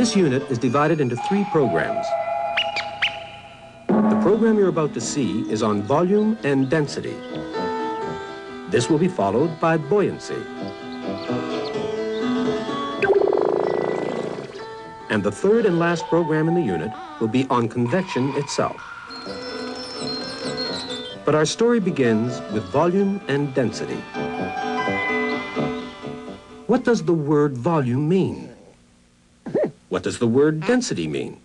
This unit is divided into 3 programs. The program you're about to see is on volume and density. This will be followed by buoyancy. And the third and last program in the unit will be on convection itself. But our story begins with volume and density. What does the word volume mean? What does the word density mean?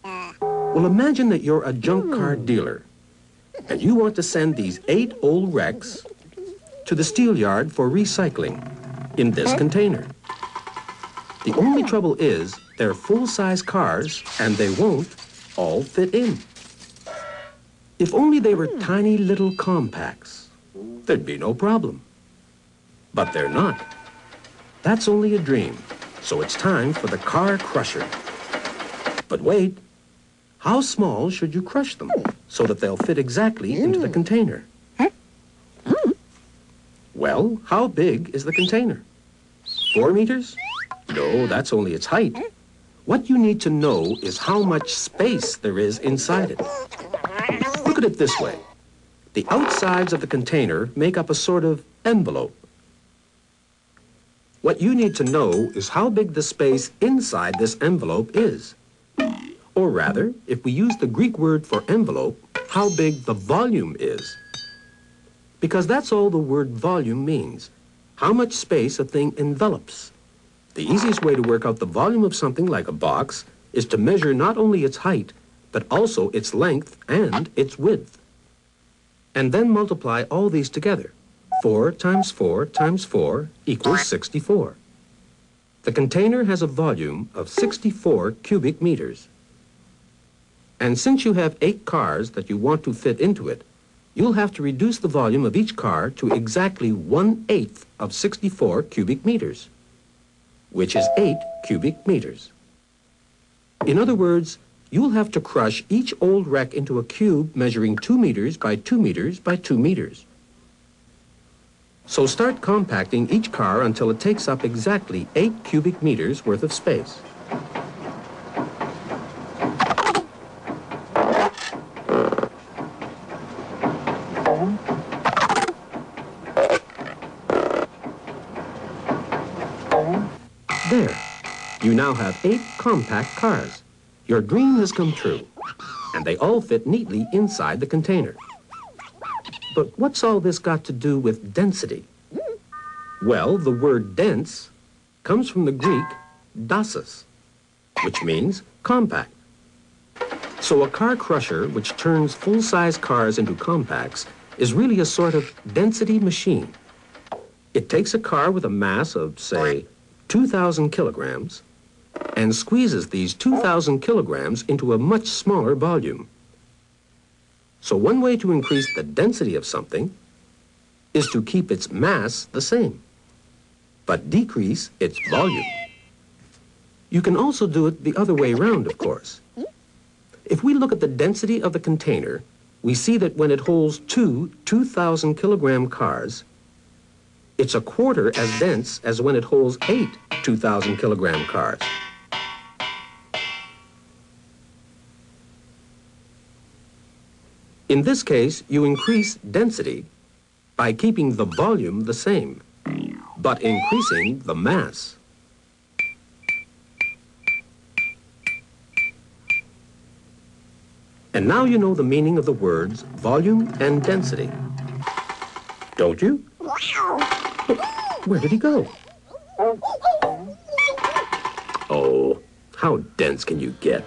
Well, imagine that you're a junk car dealer, and you want to send these 8 old wrecks to the steel yard for recycling in this container. The only trouble is they're full-size cars, and they won't all fit in. If only they were tiny little compacts, there'd be no problem. But they're not. That's only a dream, so it's time for the car crusher. But wait, how small should you crush them so that they'll fit exactly into the container? Well, how big is the container? 4 meters? No, that's only its height. What you need to know is how much space there is inside it. Look at it this way. The outsides of the container make up a sort of envelope. What you need to know is how big the space inside this envelope is. Or rather, if we use the Greek word for envelope, how big the volume is. Because that's all the word volume means, how much space a thing envelops. The easiest way to work out the volume of something like a box is to measure not only its height, but also its length and its width. And then multiply all these together. 4 times 4 times 4 equals 64. The container has a volume of 64 cubic meters. And since you have 8 cars that you want to fit into it, you'll have to reduce the volume of each car to exactly 1/8 of 64 cubic meters, which is 8 cubic meters. In other words, you'll have to crush each old wreck into a cube measuring 2 meters by 2 meters by 2 meters. So start compacting each car until it takes up exactly 8 cubic meters worth of space. There, you now have 8 compact cars. Your dream has come true, and they all fit neatly inside the container. But what's all this got to do with density? Well, the word dense comes from the Greek dasos, which means compact. So a car crusher, which turns full-size cars into compacts, is really a sort of density machine. It takes a car with a mass of, say, 2,000 kilograms and squeezes these 2,000 kilograms into a much smaller volume. So one way to increase the density of something is to keep its mass the same, but decrease its volume. You can also do it the other way around, of course. If we look at the density of the container, we see that when it holds 2 2,000 kilogram cars, it's a quarter as dense as when it holds 8 2,000 kilogram cars. In this case, you increase density by keeping the volume the same, but increasing the mass. And now you know the meaning of the words volume and density. Don't you? Where did he go? Oh, how dense can you get?